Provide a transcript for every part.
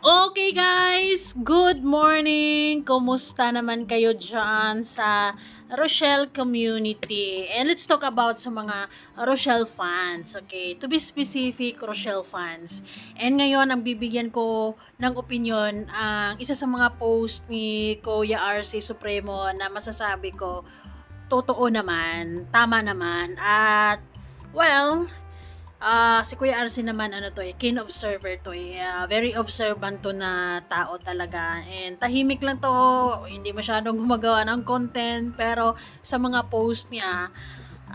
Okay guys, good morning! Kumusta naman kayo dyan sa Rochelle community? And let's talk about sa mga Rochelle fans, okay? To be specific, Rochelle fans. And ngayon, ang bibigyan ko ng opinion ang isa sa mga post ni Kuya RC Supremo na masasabi ko, totoo naman, tama naman, at well, si Kuya RC naman ano to keen observer to very observant to na tao talaga. And tahimik lang to, hindi masyadong gumagawa ng content, pero sa mga post niya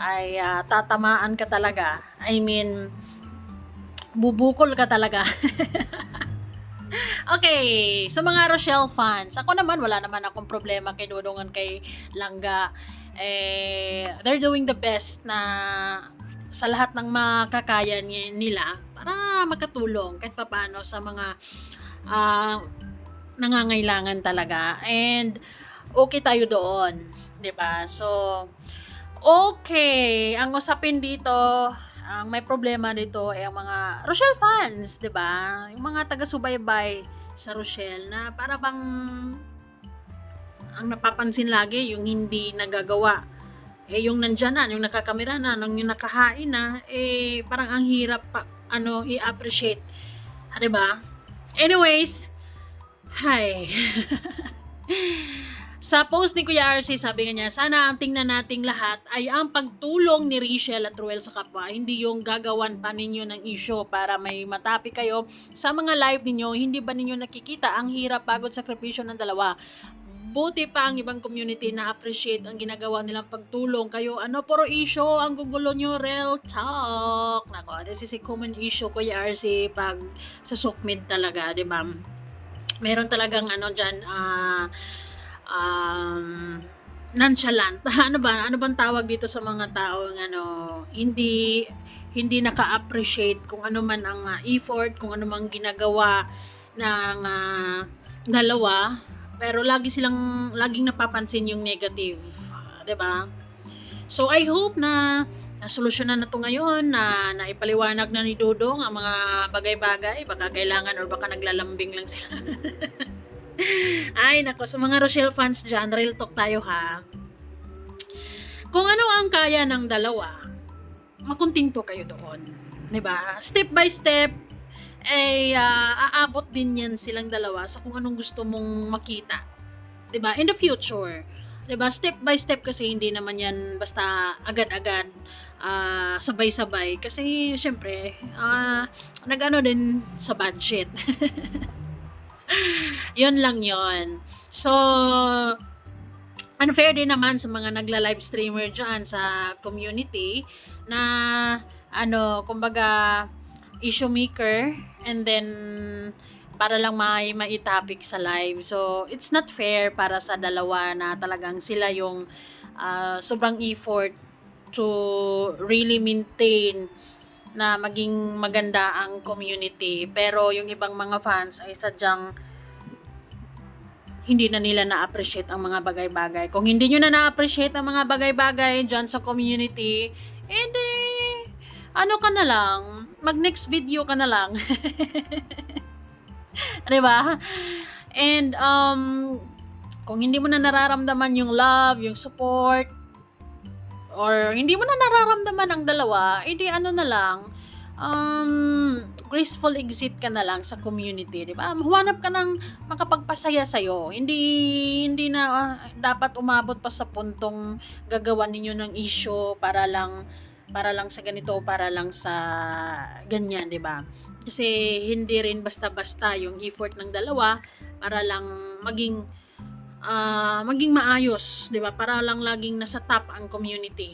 ay tatamaan ka talaga. I mean, bubukol ka talaga. Okay, sa mga Rochelle fans, ako naman wala naman akong problema kay Dudongan, kay Langga. They're doing the best na sa lahat ng makakaya nila para makatulong kahit papaano sa mga uh, nangangailangan talaga. And okay tayo doon, 'di ba? So, okay, ang usapin dito, ang may problema dito ay ang mga Rochelle fans, 'di ba? Yung mga taga-subaybay sa Rochelle na para bang ang napapansin lagi yung hindi nagagawa. Yung nandyan na, yung nakakamera na, yung nakahain na, parang ang hirap pa, i-appreciate. 'Di ba? Anyways, hi. Sa post ni Kuya RC, sabi niya, sana ang tingnan nating lahat ay ang pagtulong ni Rachel at Ruel sa kapwa, hindi yung gagawan pa ninyo ng issue para may matapi kayo sa mga live ninyo. Hindi ba ninyo nakikita ang hirap, pagod, sakripisyo ng dalawa? Buti pa ang ibang community na appreciate ang ginagawa nilang pagtulong. Kayo, puro issue ang gugulo nyo, real talk. Nako, this is a common issue, Kuya RC, pag sa Sukmid talaga, di ba? Meron talagang dyan, nonchalant. Ano bang tawag dito sa mga taong hindi naka-appreciate kung ano man ang effort, kung ano man ginagawa ng dalawa, pero laging napapansin yung negative, 'di ba? So I hope na nasolusyonan na to ngayon, na naipaliwanag na ni Dudong ang mga bagay-bagay, baka kailangan or baka naglalambing lang sila. Ay, nako, sa mga Rochelle fans dyan, real talk tayo ha. Kung ano ang kaya ng dalawa, makuntinto kayo doon. 'Di ba? Step by step, aabot din yan silang dalawa sa kung anong gusto mong makita. 'Di ba? In the future. 'Di ba? Step by step, kasi hindi naman yan basta agad-agad, sabay-sabay. Kasi, syempre, nag-ano din sa budget. Yun lang yon. So, unfair din naman sa mga nagla-live streamer dyan sa community na kumbaga issue maker, and then para lang maitopic sa live. So, it's not fair para sa dalawa na talagang sila yung sobrang effort to really maintain na maging maganda ang community. Pero yung ibang mga fans ay sadyang hindi na nila na-appreciate ang mga bagay-bagay. Kung hindi nyo na na-appreciate ang mga bagay-bagay dyan sa community, edi, ka na lang, mag-next video ka na lang. Diba? And, kung hindi mo na nararamdaman yung love, yung support, or hindi mo na nararamdaman ang dalawa, edi na lang, graceful exit ka na lang sa community, di ba? Humanap ka ng makapagpasaya sa'yo. Hindi na dapat umabot pa sa puntong gagawa ninyo ng issue para lang sa ganito, para lang sa ganyan, di ba? Kasi hindi rin basta-basta yung effort ng dalawa para lang maging maayos, 'di ba? Para lang laging nasa top ang community.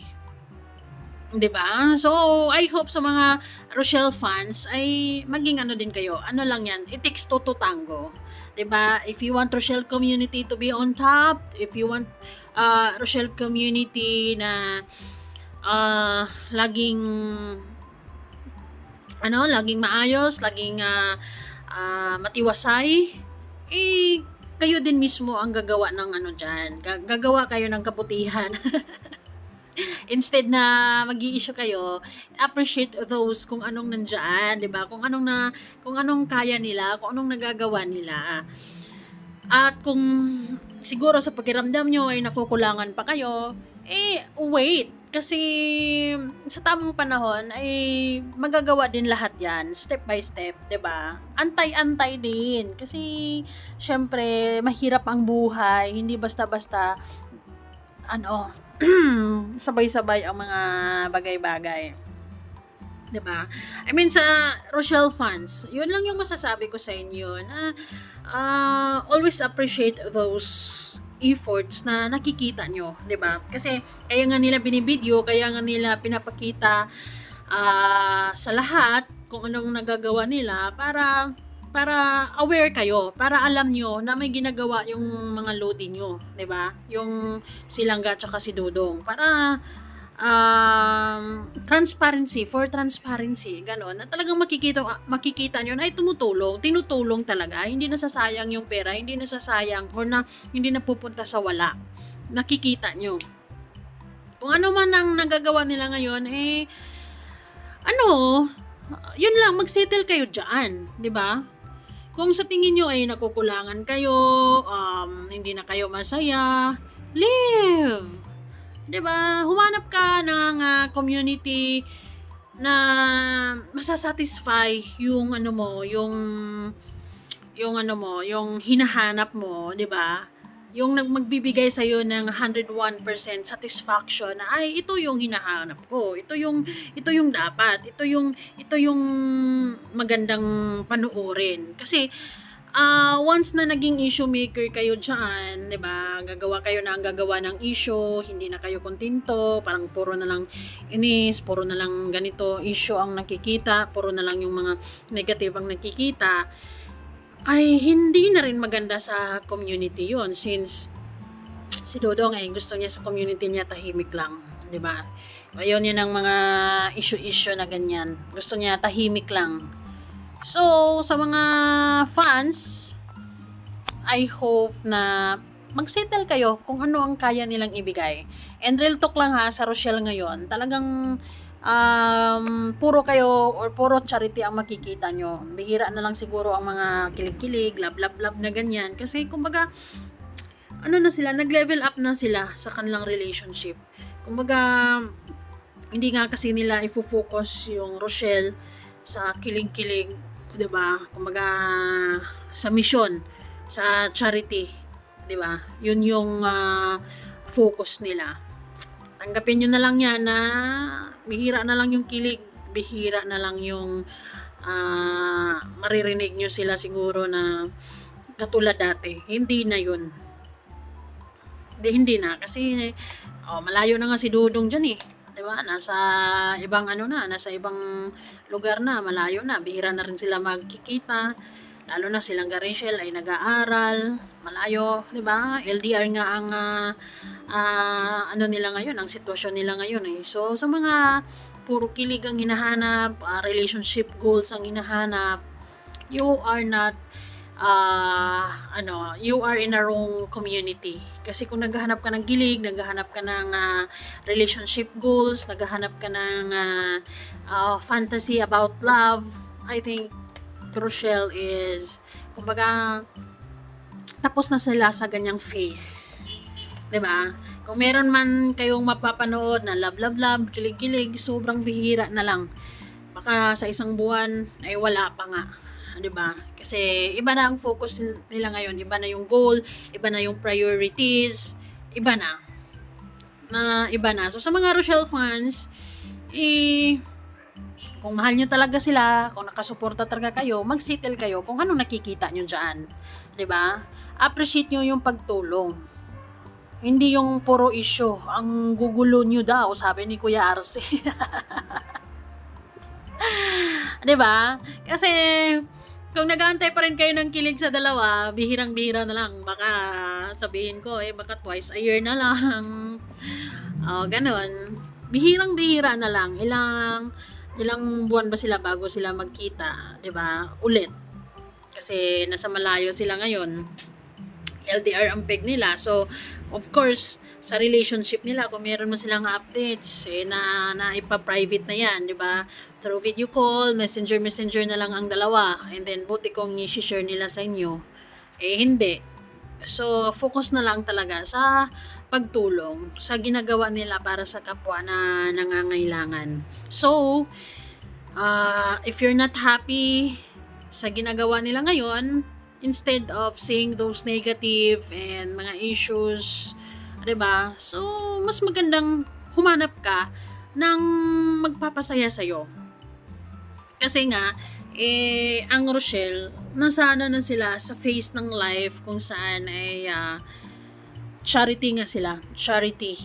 'Di ba? So, I hope sa mga Rochelle fans ay maging din kayo. Ano lang 'yan, it takes two to tango. 'Di ba? If you want Rochelle community to be on top, if you want Rochelle community na laging maayos, laging matiwasay, kayo din mismo ang gagawa ng dyan. Gagawa kayo ng kabutihan. Instead na mag-i-issue kayo, appreciate those kung anong nandiyan, 'di ba? Kung anong kaya nila, kung anong nagagawa nila. At kung siguro sa pakiramdam nyo ay nakukulangan pa kayo, wait. Kasi sa tamang panahon ay magagawa din lahat yan, step by step, 'di ba? Antay-antay din. Kasi, syempre, mahirap ang buhay. Hindi basta-basta, ano, sabay-sabay ang mga bagay-bagay. 'Di ba? I mean, sa Rochelle fans, yun lang yung masasabi ko sa inyo na always appreciate those efforts na nakikita nyo, 'di ba? Kasi kaya nga nila binibideo, kaya nga nila pinapakita sa lahat kung anong nagagawa nila para aware kayo, para alam nyo na may ginagawa yung mga lodi nyo, 'di ba? Yung Silangga at si Dudong para for transparency, gano'n, na talagang makikita nyo na ay tinutulong talaga, hindi nasasayang yung pera, hindi nasasayang or na hindi napupunta sa wala. Nakikita nyo. Kung ano man ang nagagawa nila ngayon, yun lang, magsettle kayo dyan, di ba? Kung sa tingin nyo ay nakukulangan kayo, hindi na kayo masaya, live! 'Di ba? Humanap ka ng community na masasatisfy yung yung hinahanap mo, 'di ba? Yung magbibigay sa iyo ng 101% satisfaction na ay ito yung hinahanap ko. Ito yung dapat. Ito yung magandang panuorin. Kasi once na naging issue maker kayo dyan, 'di ba? Gagawa ng issue, hindi na kayo kontento, parang puro na lang inis, puro na lang ganito issue ang nakikita, puro na lang yung mga negative ang nakikita. Ay hindi na rin maganda sa community 'yon, since si Dodong ay gusto niya sa community niya tahimik lang, 'di ba? Ayun yan ang mga issue na ganyan. Gusto niya tahimik lang. So, sa mga fans, I hope na mag-settle kayo kung ano ang kaya nilang ibigay. And real talk lang sa Rochelle ngayon, talagang puro kayo or puro charity ang makikita nyo. Bihira na lang siguro ang mga kilig-kilig, love na ganyan. Kasi kumbaga, nag-level up na sila sa kanilang relationship. Kumbaga, hindi nga kasi nila ifo-focus yung Rochelle sa kilig-kilig, 'di ba? Kumbaga sa mission, sa charity, 'di ba? 'Yun yung focus nila. Tanggapin niyo na lang 'yan na bihira na lang yung kilig, bihira na lang yung maririnig niyo sila siguro na katulad dati. Hindi na 'yun. Hindi na kasi malayo na nga si Dudong diyan eh. 'Di ba? Nasa ibang lugar na, malayo na, bihira na rin sila magkikita. Lalo na silang Rachel ay nag-aaral, malayo, 'di ba? LDR nga ang nila ngayon, ang sitwasyon nila ngayon eh. So sa mga puro kilig ang hinahanap, relationship goals ang hinahanap, you are not you are in a wrong community. Kasi kung naghahanap ka ng gilig, naghahanap ka ng relationship goals, naghahanap ka ng fantasy about love, I think Rochelle is, kumbaga, tapos na sila sa ganyang phase. 'Di ba? Kung meron man kayong mapapanood na love, kilig-kilig, sobrang bihira na lang. Baka sa isang buwan ay wala pa nga. 'Di ba? Kasi iba na ang focus nila ngayon, iba na yung goal, iba na yung priorities, iba na. So sa mga Rochelle fans, kung mahal nyo talaga sila, kung nakasuporta talaga kayo, mag-settle kayo kung anong nakikita nyo dyan. 'Di ba? Appreciate nyo yung pagtulong. Hindi yung puro issue. Ang gugulo nyo daw, sabi ni Kuya Arce. 'Di ba? Kasi kung nag-aantay pa rin kayo ng kilig sa dalawa, bihirang-bihira na lang. Baka sabihin ko, baka twice a year na lang. Ganon. Bihirang-bihira na lang. Ilang buwan ba sila bago sila magkita, 'di ba? Ulit. Kasi nasa malayo sila ngayon. LDR ang peg nila. So, of course, sa relationship nila, kung meron man silang updates, na ipa-private na yan, di ba? Through video call, messenger na lang ang dalawa. And then, buti kung i-share nila sa inyo. Hindi. So, focus na lang talaga sa pagtulong, sa ginagawa nila para sa kapwa na nangangailangan. So, if you're not happy sa ginagawa nila ngayon, instead of seeing those negative and mga issues, 'di ba? So, mas magandang humanap ka ng magpapasaya sa'yo. Kasi nga, ang Rochelle, nasana na sila sa phase ng life kung saan ay charity nga sila. Charity.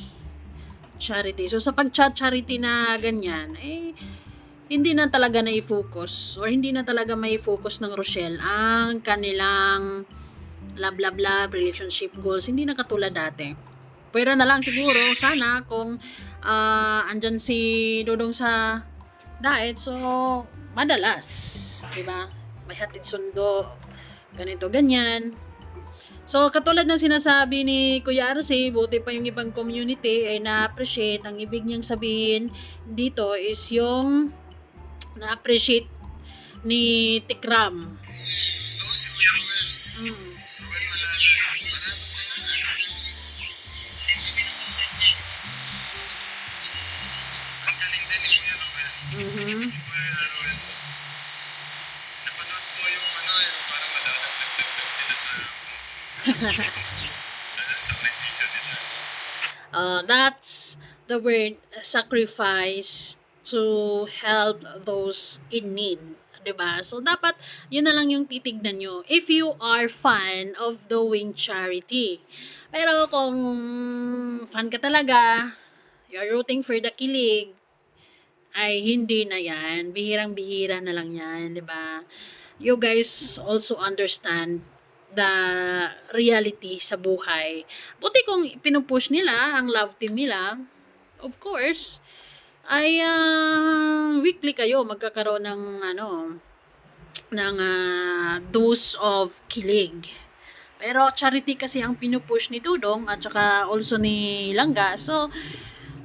So, sa pag-charity na ganyan, hindi na talaga na-focus or hindi na talaga may focus ng Rochelle ang kanilang love, relationship goals. Hindi na katulad dati. Pwera na lang siguro, sana, kung andyan si Dodong sa diet, so, madalas. Diba? May hatid sundo, ganito, ganyan. So, katulad ng sinasabi ni Kuya Arce, buti pa yung ibang community ay na-appreciate. Ang ibig niyang sabihin dito is yung na-appreciate ni Tikram. Mm-hmm. Napanood ko yung parang madadagdag sila sa sakripisyo nila. That's the word sacrifice to help those in need. 'Di ba? So, dapat, yun na lang yung titignan nyo. If you are fan of doing charity. Pero kung fan ka talaga, you're rooting for the kilig, ay hindi na yan. Bihirang-bihira na lang yan, di ba? You guys also understand the reality sa buhay. Buti kung pinupush nila ang love team nila, of course, ay weekly kayo magkakaroon ng dose of kilig. Pero charity kasi ang pinupush ni Dudong at saka also ni Langga. So,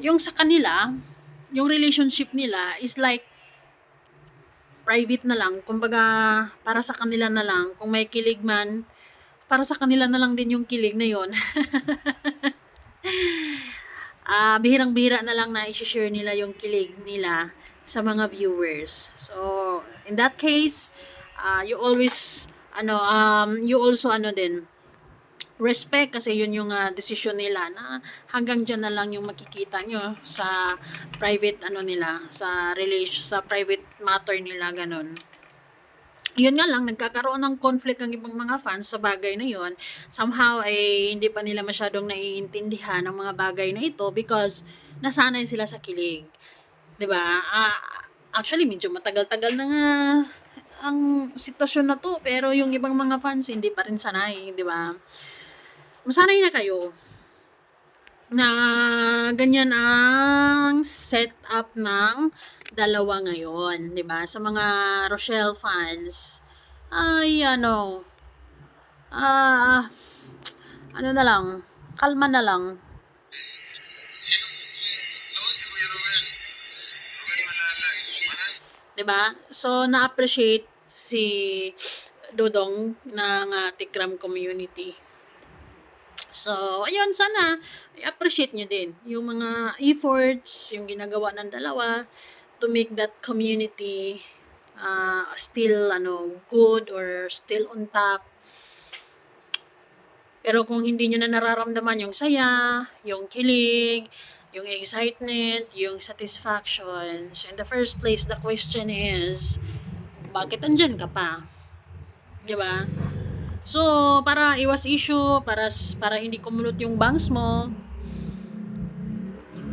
yung sa kanila, yung relationship nila is like private na lang. Kumbaga, para sa kanila na lang. Kung may kilig man, para sa kanila na lang din yung kilig na yon. Bihirang-bihira na lang na i-share nila yung kilig nila sa mga viewers. So, in that case, you always, you also, respect kasi yun yung decision nila na hanggang dyan na lang yung makikita nyo sa private nila, sa private matter nila, ganun. Yun nga lang, nagkakaroon ng conflict ang ibang mga fans sa bagay na yun. Somehow, hindi pa nila masyadong naiintindihan ang mga bagay na ito because nasanay sila sa kilig. 'Di ba? Actually, medyo matagal-tagal na nga ang sitwasyon na to, pero yung ibang mga fans hindi pa rin sanay, 'di ba? Masanay na kayo na ganyan ang setup ng dalawa ngayon, 'di ba? Sa mga Rochelle fans, ay na lang, kalma na lang. Si Kuya Ruel. Ruel Malalag. 'Di ba? So, na-appreciate si Dodong ng Tikram community. So, ayun, sana i-appreciate nyo din yung mga efforts, yung ginagawa ng dalawa to make that community still good or still on top. Pero kung hindi nyo na nararamdaman yung saya, yung kilig, yung excitement, yung satisfaction, so in the first place, the question is, bakit andyan ka pa? Diba? So, para iwas issue, para hindi kumulot yung bangs mo,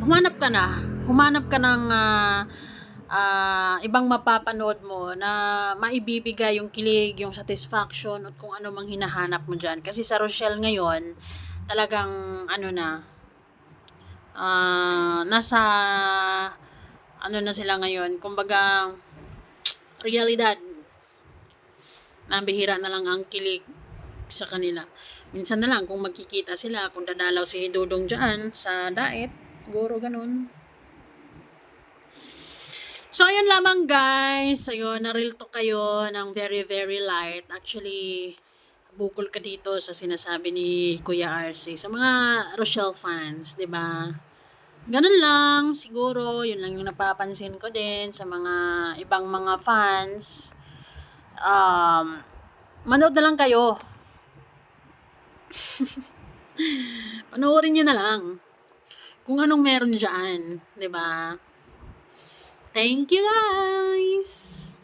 humanap ka ng ibang mapapanood mo na maibibigay yung kilig, yung satisfaction, at kung ano mang hinahanap mo dyan. Kasi sa Rochelle ngayon, talagang nasa na sila ngayon, kumbaga realidad, nabihira na lang ang kilig. sa kanila. Minsan na lang kung magkikita sila, kung dadalaw si Dudong dyan sa diet, siguro ganun. So, ayun lamang guys. Ayun, na-real talk kayo ng very, very light. Actually, bukol ka dito sa sinasabi ni Kuya RC. Sa mga Rochelle fans, di ba? Ganun lang, siguro. Yun lang yung napapansin ko din sa mga ibang mga fans. Manood na lang kayo. Panoorin nyo na lang kung anong meron dyan. Di ba? Thank you guys!